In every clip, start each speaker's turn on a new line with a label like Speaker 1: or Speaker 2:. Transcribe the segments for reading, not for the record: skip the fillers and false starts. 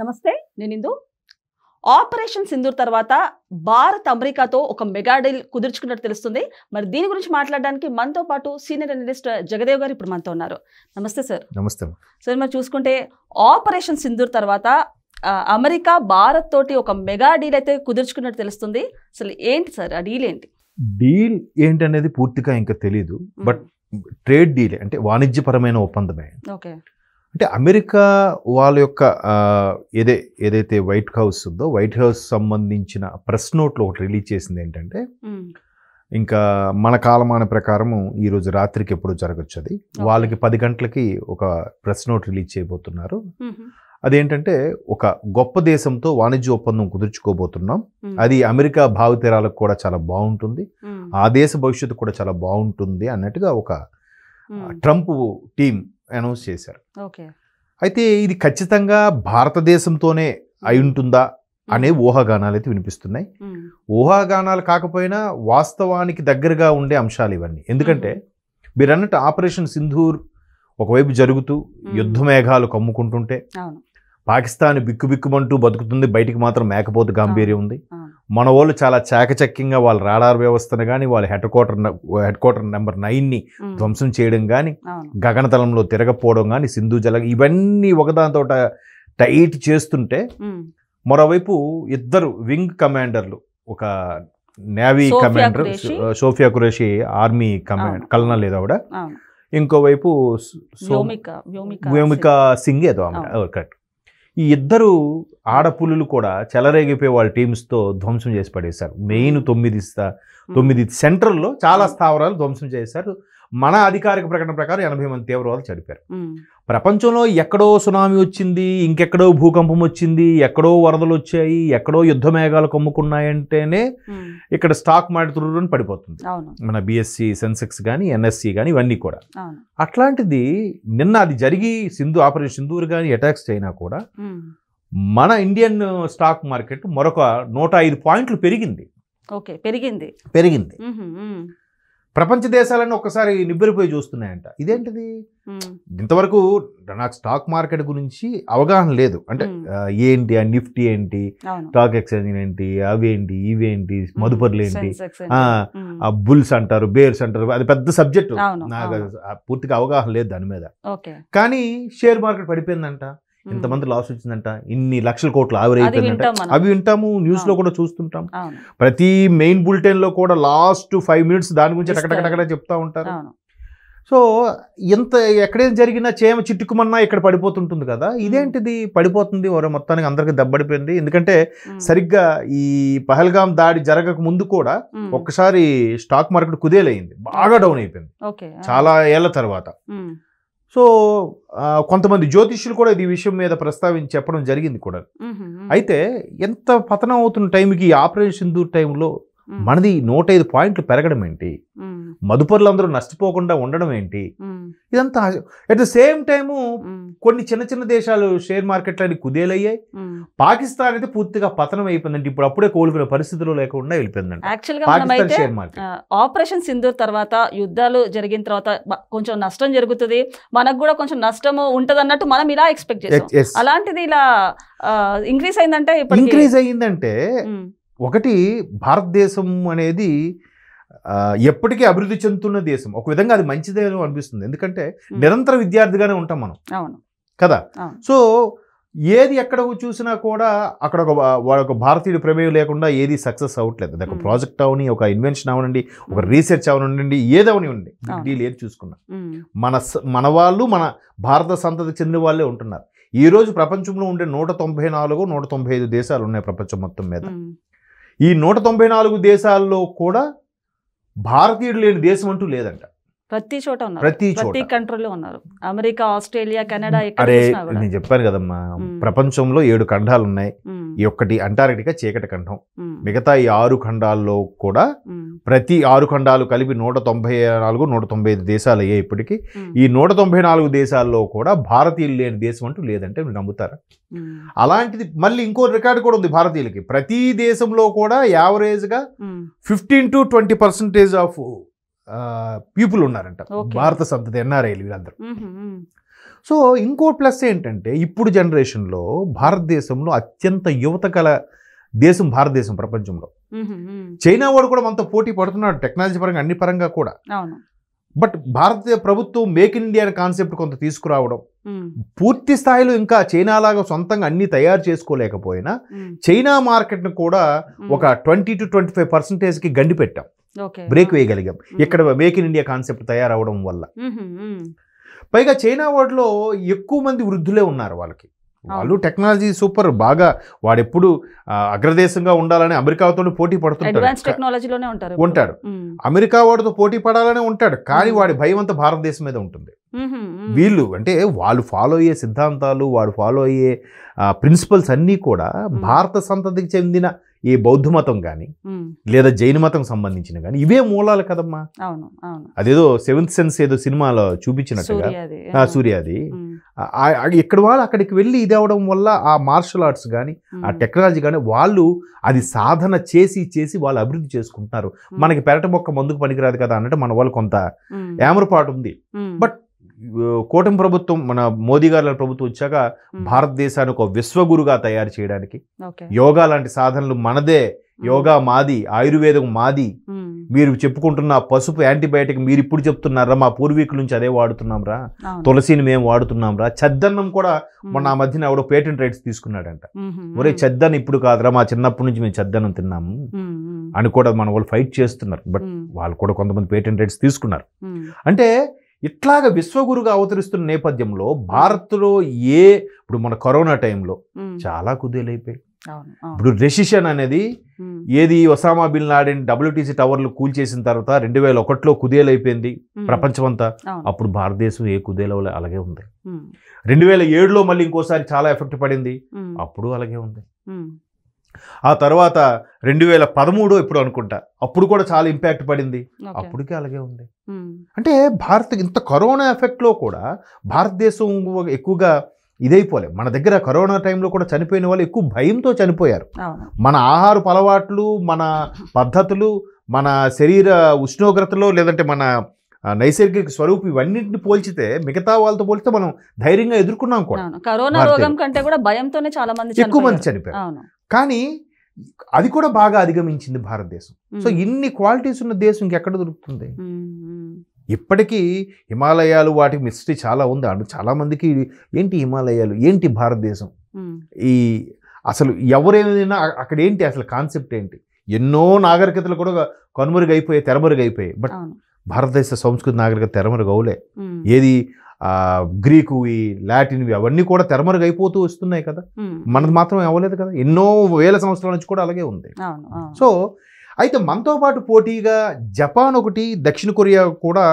Speaker 1: నమస్తే, నేను ఇందు. ఆపరేషన్ సింధూర్ తర్వాత భారత్ అమెరికాతో ఒక మెగా డీల్ కుదుర్చుకున్నట్టు తెలుస్తుంది. మరి దీని గురించి మాట్లాడడానికి మనతో పాటు సీనియర్ అనలిస్ట్ జగదేవ్ గారు ఇప్పుడు మనతో ఉన్నారు. నమస్తే సార్.
Speaker 2: నమస్తే
Speaker 1: సార్, మరి చూసుకుంటే ఆపరేషన్ సింధూర్ తర్వాత అమెరికా భారత్ తోటి ఒక మెగా డీల్ అయితే కుదుర్చుకున్నట్టు తెలుస్తుంది. అసలు ఏంటి సార్ ఆ డీల్ ఏంటి?
Speaker 2: డీల్ ఏంటనేది పూర్తిగా ఇంకా తెలియదు. బట్ ట్రేడ్ డీల్ అంటే వాణిజ్యపరమైన ఒప్పందమే.
Speaker 1: ఓకే.
Speaker 2: అంటే అమెరికా వాళ్ళ యొక్క ఏదైతే వైట్ హౌస్ ఉందో వైట్ హౌస్ సంబంధించిన ప్రెస్ నోట్లో ఒకటి రిలీజ్ చేసింది ఏంటంటే, ఇంకా మన కాలమాన ప్రకారము ఈరోజు రాత్రికి ఎప్పుడు జరగచ్చు అది. వాళ్ళకి 10 గంటలకి ఒక ప్రెస్ నోట్ రిలీజ్ చేయబోతున్నారు. అదేంటంటే, ఒక గొప్ప దేశంతో వాణిజ్య ఒప్పందం కుదుర్చుకోబోతున్నాం. అది అమెరికా భావితరాలకు కూడా చాలా బాగుంటుంది, ఆ దేశ భవిష్యత్తు కూడా చాలా బాగుంటుంది అన్నట్టుగా ఒక ట్రంప్ టీం అనౌన్స్ చేశారు. అయితే ఇది ఖచ్చితంగా భారతదేశంతోనే అయి ఉంటుందా అనే ఊహాగానాలు అయితే వినిపిస్తున్నాయి. ఊహాగానాలు కాకపోయినా వాస్తవానికి దగ్గరగా ఉండే అంశాలు ఇవన్నీ. ఎందుకంటే మీరు అన్నట్టు ఆపరేషన్ సింధూర్ ఒకవైపు జరుగుతూ యుద్ధ మేఘాలు కమ్ముకుంటుంటే పాకిస్తాన్ బిక్కుబిక్కుమంటూ బతుకుతుంది, బయటికి మాత్రం మేకపోతు గాంభీర్యం ఉంది. మన వాళ్ళు చాలా చాకచక్యంగా వాళ్ళ రాడార్ వ్యవస్థను కానీ వాళ్ళ హెడ్ క్వార్టర్ నెంబర్ 9ని ధ్వంసం చేయడం కానీ, గగనతలంలో తిరగపోవడం కానీ, సింధు జల ఇవన్నీ ఒకదానితో టైట్ చేస్తుంటే, మరోవైపు ఇద్దరు వింగ్ కమాండర్లు, ఒక navy commander Sofiya Qureshi army colonel ఏదో ఆవిడ, ఇంకోవైపు వ్యోమికా సింగ్ ఏదో కరెక్ట్. ఈ ఇద్దరు ఆడపులులు కూడా చెలరేగిపోయి వాళ్ళ టీమ్స్తో ధ్వంసం చేసి పడేశారు. మెయిన్ 9 సెంట్రల్లో చాలా స్థావరాలు ధ్వంసం చేశారు. మన అధికారిక ప్రకటన ప్రకారం 80 మంది తీవ్రవాదులు చనిపోయారు. ప్రపంచంలో ఎక్కడో సునామీ వచ్చింది, ఇంకెక్కడో భూకంపం వచ్చింది, ఎక్కడో వరదలు వచ్చాయి, ఎక్కడో యుద్ధ మేఘాలు కమ్ముకున్నాయంటేనే ఇక్కడ స్టాక్ మార్కెట్ పడిపోతుంది. మన బిఎస్సి సెన్సెక్స్ కానీ ఎన్ఎస్సి కానీ ఇవన్నీ కూడా. అట్లాంటిది నిన్న అది జరిగి ఆపరేషన్ సింధూర్ కానీ అటాక్స్ అయినా కూడా మన ఇండియన్ స్టాక్ మార్కెట్ మరొక 105 పాయింట్లు పెరిగింది. పెరిగింది. ప్రపంచ దేశాలన్నీ ఒక్కసారి నిబ్బెరిపోయి చూస్తున్నాయంట. ఇదేంటిది? ఇంతవరకు నాకు స్టాక్ మార్కెట్ గురించి అవగాహన లేదు. అంటే ఏంటి ఆ నిఫ్టీ ఏంటి, స్టాక్ ఎక్స్చేంజ్ ఏంటి, అవేంటి ఇవేంటి, మదుపర్లు ఏంటి, ఆ బుల్స్ అంటారు, బేర్స్ అంటారు, అది పెద్ద సబ్జెక్టు. నాకు పూర్తిగా అవగాహన లేదు దాని మీద. కానీ షేర్ మార్కెట్ పడిపోయిందంట, ఇంతమంది లాస్ వచ్చిందంట, ఇన్ని లక్షల కోట్లు ఆవిరైపోయిందంట, అవి వింటాము, న్యూస్ లో కూడా చూస్తుంటాం. ప్రతి మెయిన్ బులెటిన్ లో కూడా లాస్ట్ 5 మినిట్స్ దాని గురించి టకటకటకట చెప్తా ఉంటారు. సో ఎంత ఎక్కడేం జరిగినా చేమ చిట్టుకుమన్నా ఇక్కడ పడిపోతుంటుంది కదా, ఇదేంటిది పడిపోతుంది? మొత్తానికి అందరికి దెబ్బడిపోయింది. ఎందుకంటే సరిగ్గా ఈ పహల్గాం దాడి జరగక ముందు కూడా ఒక్కసారి స్టాక్ మార్కెట్ కుదేలైంది, బాగా డౌన్ అయిపోయింది చాలా ఏళ్ల తర్వాత. సో కొంతమంది జ్యోతిష్యులు కూడా ఈ విషయం మీద ప్రస్తావించి చెప్పడం జరిగింది కూడా. అయితే ఎంత పతనం అవుతున్న టైంకి ఆపరేషన్ సింధూర్ టైంలో మనది 105 పాయింట్లు పెరగడం ఏంటి, మదుపర్లు అందరూ నష్టపోకుండా ఉండడం ఏంటి, ఇదంతా. అట్ ద సేమ్ టైము కొన్ని చిన్న చిన్న దేశాలు షేర్ మార్కెట్లని కుదేలయ్యాయి. పాకిస్తాన్ అయితే పూర్తిగా పతనం అయిపోయిందంటే ఇప్పుడు అప్పుడే కోలుకునే పరిస్థితులు లేకుండా వెళ్ళిపోయిందండి Pakistan share market.
Speaker 1: Operation Sindoor తర్వాత యుద్ధాలు జరిగిన తర్వాత కొంచెం నష్టం జరుగుతుంది, మనకు కూడా కొంచెం నష్టం ఉంటది అన్నట్టు మనం ఇలా ఎక్స్పెక్ట్ చేస్తాం. అలాంటిది ఇలా ఇంక్రీజ్
Speaker 2: అయిందంటే ఒకటి, భారతదేశం అనేది ఎప్పటికీ అభివృద్ధి చెందుతున్న దేశం. ఒక విధంగా అది మంచిదే అనిపిస్తుంది, ఎందుకంటే నిరంతర విద్యార్థిగానే ఉంటాం మనం కదా. సో ఏది ఎక్కడ చూసినా కూడా అక్కడ ఒక భారతీయుడి ప్రమేయం లేకుండా ఏది సక్సెస్ అవ్వట్లేదు. అది ఒక ప్రాజెక్ట్ అవని, ఒక ఇన్వెన్షన్ అవనండి, ఒక రీసెర్చ్ అవనండి, ఏదవని ఉండి డీల్ ఏది చూసుకున్నా మన వాళ్ళు మన భారత సంతతికి చెందిన వాళ్ళే ఉంటున్నారు. ఈ రోజు ప్రపంచంలో ఉండే 194-195 దేశాలు ఉన్నాయి ప్రపంచం మొత్తం మీద. ఈ 194 దేశాల్లో కూడా భారతీయుడు లేని దేశం అంటూ లేదంట.
Speaker 1: ప్రతి చోట ఉన్నారు, ప్రతి కంట్రీలో ఉన్నారు. America, Australia, Canada.
Speaker 2: నేను చెప్పాను కదమ్మా, ప్రపంచంలో 7 ఖండాలు ఉన్నాయి. ఈ ఒక్కటి అంటార్కిటికా చీకటి ఖండం, మిగతా ఈ 6 ఖండాల్లో కూడా ప్రతి 6 ఖండాలు కలిపి 194-195 దేశాలు అయ్యాయి ఇప్పటికీ. ఈ 194 దేశాల్లో కూడా భారతీయులు లేని దేశం అంటూ లేదంటే మీరు నమ్ముతారా? అలాంటిది మళ్ళీ ఇంకో రికార్డు కూడా ఉంది భారతీయులకి. ప్రతి దేశంలో కూడా యావరేజ్గా 15-20% ఆఫ్ పీపుల్ ఉన్నారంట భారత సంతతి, ఎన్ఆర్ఐలు వీళ్ళందరూ. సో ఇంకో ప్లస్ ఏంటంటే ఇప్పుడు జనరేషన్లో భారతదేశంలో అత్యంత యువత గల దేశం భారతదేశం ప్రపంచంలో. చైనా వాడు కూడా మనతో పోటీ పడుతున్నాడు టెక్నాలజీ పరంగా, అన్ని పరంగా కూడా. బట్ భారతీయ ప్రభుత్వం మేక్ ఇన్ ఇండియా అనే కాన్సెప్ట్ కొంత తీసుకురావడం, పూర్తి స్థాయిలో ఇంకా చైనా లాగా సొంతంగా అన్ని తయారు చేసుకోలేకపోయినా చైనా మార్కెట్ను కూడా ఒక 20 to 25% గండి పెట్టాం, బ్రేక్ వేయగలిగాం ఇక్కడ మేక్ ఇన్ ఇండియా కాన్సెప్ట్ తయారవడం వల్ల. పైగా చైనా వాడిలో ఎక్కువ మంది వృద్ధులే ఉన్నారు. వాళ్ళు టెక్నాలజీ సూపర్ బాగా, వాడెప్పుడు అగ్రదేశంగా ఉండాలని అమెరికాతో పోటీ పడుతుంటాడు ఉంటాడు, అమెరికా వాడితో పోటీ పడాలనే ఉంటాడు. కానీ వాడి భయం అంతా భారతదేశం మీద ఉంటుంది. వీళ్ళు అంటే వాళ్ళు ఫాలో అయ్యే సిద్ధాంతాలు, వాడు ఫాలో అయ్యే ప్రిన్సిపల్స్ అన్నీ కూడా భారత సంతతికి చెందిన ఏ బౌద్ధ మతం కానీ లేదా జైన మతం సంబంధించిన కానీ ఇవే మూలాలు కదమ్మా. అదేదో 7th సెన్స్ ఏదో సినిమాలో చూపించినట్టుగా సూర్యాది, ఇక్కడ వాళ్ళు అక్కడికి వెళ్ళి ఇది అవడం వల్ల ఆ మార్షల్ ఆర్ట్స్ కానీ ఆ టెక్నాలజీ కానీ వాళ్ళు అది సాధన చేసి చేసి వాళ్ళు అభివృద్ధి చేసుకుంటున్నారు. మనకి పెరట మొక్క మందుకు పనికిరాదు కదా అన్నట్టు మన వాళ్ళు కొంత ఏమరపాటు ఉంది. బట్ కూటమి ప్రభుత్వం, మన మోదీ గారి ప్రభుత్వం వచ్చాక భారతదేశాన్ని ఒక విశ్వగురుగా తయారు చేయడానికి యోగా లాంటి సాధనలు మనదే, యోగా మాది, ఆయుర్వేదం మాది, మీరు చెప్పుకుంటున్న పసుపు యాంటీబయాటిక్ మీరు ఇప్పుడు చెప్తున్నారా, మా పూర్వీకుల నుంచి అదే వాడుతున్నాం రా, తులసిని మేము వాడుతున్నాం రా, చద్దన్నం కూడా మొన్న ఆ మధ్యన ఎవడో పేటెంట్ రైట్స్ తీసుకున్నాడంట. ఒరే చద్దన్నం ఇప్పుడు కాదురా, మా చిన్నప్పటి నుంచి మేము చద్దన్నం తిన్నాము అని కూడా మన వాళ్ళు ఫైట్ చేస్తున్నారు. బట్ వాళ్ళు కూడా కొంతమంది పేటెంట్ రైట్స్ తీసుకున్నారు. అంటే ఇట్లాగా విశ్వగురుగా అవతరిస్తున్న నేపథ్యంలో భారత్లో ఇప్పుడు మన కరోనా టైంలో చాలా కుదేలైపోయాయి. ఇప్పుడు రెసిషన్ అనేది ఏది ఒసామా బిన్ లాడెన్ WTC టవర్లు కూల్చేసిన తర్వాత 2001లో కుదేలైపోయింది ప్రపంచమంతా. అప్పుడు భారతదేశం ఏ కుదేలవలే, అలాగే ఉంది. 2007లో మళ్ళీ ఇంకోసారి చాలా ఎఫెక్ట్ పడింది, అప్పుడు అలాగే ఉంది. ఆ తర్వాత 2013 ఇప్పుడు అనుకుంటా, అప్పుడు కూడా చాలా ఇంపాక్ట్ పడింది, అప్పటికే అలాగే ఉంది. అంటే భారత్ ఇంత కరోనా ఎఫెక్ట్లో కూడా భారతదేశం ఎక్కువగా ఇదైపోలే. మన దగ్గర కరోనా టైంలో కూడా చనిపోయిన వాళ్ళు ఎక్కువ భయంతో చనిపోయారు. మన ఆహారపు అలవాట్లు, మన పద్ధతులు, మన శరీర ఉష్ణోగ్రతలో లేదంటే మన నైసర్గిక స్వరూపం ఇవన్నింటిని పోల్చితే మిగతా వాళ్ళతో పోల్చితే మనం ధైర్యంగా ఎదుర్కొన్నాం కూడా.
Speaker 1: కరోనా రోగం కంటే కూడా భయంతోనే చాలా మంది
Speaker 2: ఎక్కువ మంది చనిపోయారు. కానీ అది కూడా బాగా అధిగమించింది భారతదేశం. సో ఇన్ని క్వాలిటీస్ ఉన్న దేశం ఇంకెక్కడ దొరుకుతుంది? ఇప్పటికీ హిమాలయాలు వాటికి మిస్టరీ చాలా ఉంది. చాలా మందికి ఏంటి హిమాలయాలు, ఏంటి భారతదేశం, ఈ అసలు ఎవరైనా అక్కడ ఏంటి అసలు కాన్సెప్ట్ ఏంటి? ఎన్నో నాగరికతలు కూడా కనుమరుగైపోయాయి, తెరమరుగైపోయాయి. బట్ భారతదేశ సంస్కృతి నాగరికత తెరమరుగవులే. ఏది గ్రీకు, ఈ లాటిన్, అవన్నీ కూడా తెరమరుగైపోతూ వస్తున్నాయి కదా, మనది మాత్రం అవ్వలేదు కదా. ఎన్నో వేల సంవత్సరాల నుంచి కూడా అలాగే ఉంది. సో అయితే మనతో పాటు పోటీగా జపాన్ ఒకటి, దక్షిణ కొరియా కూడా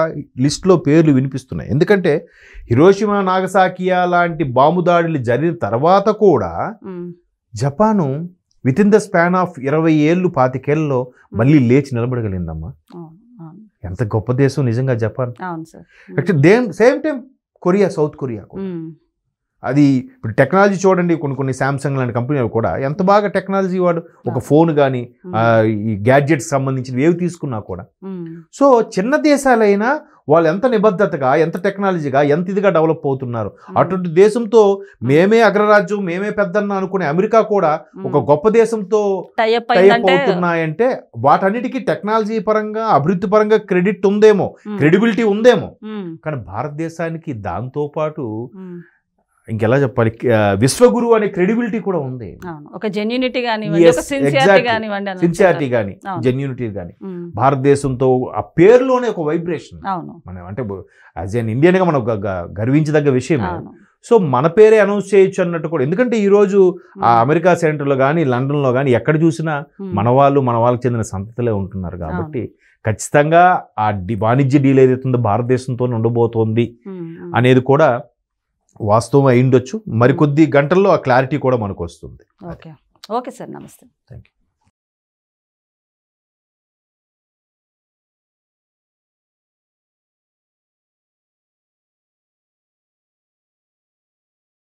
Speaker 2: లిస్టులో పేర్లు వినిపిస్తున్నాయి. ఎందుకంటే హిరోషిమా, నాగసాకియా లాంటి బాంబు దాడులు జరిగిన తర్వాత కూడా Japan with in the span of 20 ఏళ్ళు 25 ఏళ్ళలో మళ్ళీ లేచి నిలబడగలిగిందమ్మా. ఎంత గొప్ప దేశం నిజంగా Japan. Same time Korea, south Korea కూడా. అది ఇప్పుడు టెక్నాలజీ చూడండి, కొన్ని శాంసంగ్ లాంటి కంపెనీలు కూడా ఎంత బాగా టెక్నాలజీ వాడు, ఒక ఫోన్ కానీ ఈ గ్యాడ్జెట్స్ సంబంధించినవి ఏవి తీసుకున్నా కూడా. సో చిన్న దేశాలైనా వాళ్ళు ఎంత నిబద్ధతగా, ఎంత టెక్నాలజీగా, ఎంత ఇదిగా డెవలప్ అవుతున్నారు. అటువంటి దేశంతో మేమే అగ్రరాజ్యం, మేమే పెద్దన్న అనుకునే అమెరికా కూడా ఒక గొప్ప దేశంతో టైఅప్ అవుతున్నాయంటే వాటన్నిటికీ టెక్నాలజీ పరంగా, అభివృద్ధి పరంగా క్రెడిట్ ఉందేమో, క్రెడిబిలిటీ ఉందేమో. కానీ భారతదేశానికి దాంతో పాటు ఇంకెలా చెప్పాలి, విశ్వగురు అనే క్రెడిబిలిటీ కూడా ఉంది.
Speaker 1: ఒక జెన్యూనిటీ కానీ,
Speaker 2: సిన్సియారిటీ కానీ, జెన్యూనిటీ కానీ భారతదేశంతో ఆ పేరులోనే ఒక వైబ్రేషన్. మనం అంటే యాజ్ ఎన్ ఇండియన్గా మనం గర్వించదగ్గ విషయం. సో మన పేరే అనౌన్స్ చేయొచ్చు అన్నట్టు కూడా. ఎందుకంటే ఈరోజు ఆ అమెరికా సెంటర్లో కానీ, లండన్లో కానీ ఎక్కడ చూసినా మన వాళ్ళకి చెందిన సంతతులే ఉంటున్నారు. కాబట్టి ఖచ్చితంగా ఆ వాణిజ్య డీల్ ఏదైతుందో భారతదేశంతో ఉండబోతోంది అనేది కూడా వాస్తవం అయి ఉండొచ్చు. మరికొద్ది గంటల్లో ఆ క్లారిటీ కూడా మనకు వస్తుంది.
Speaker 1: ఓకే సార్, నమస్తే.
Speaker 2: Thank you.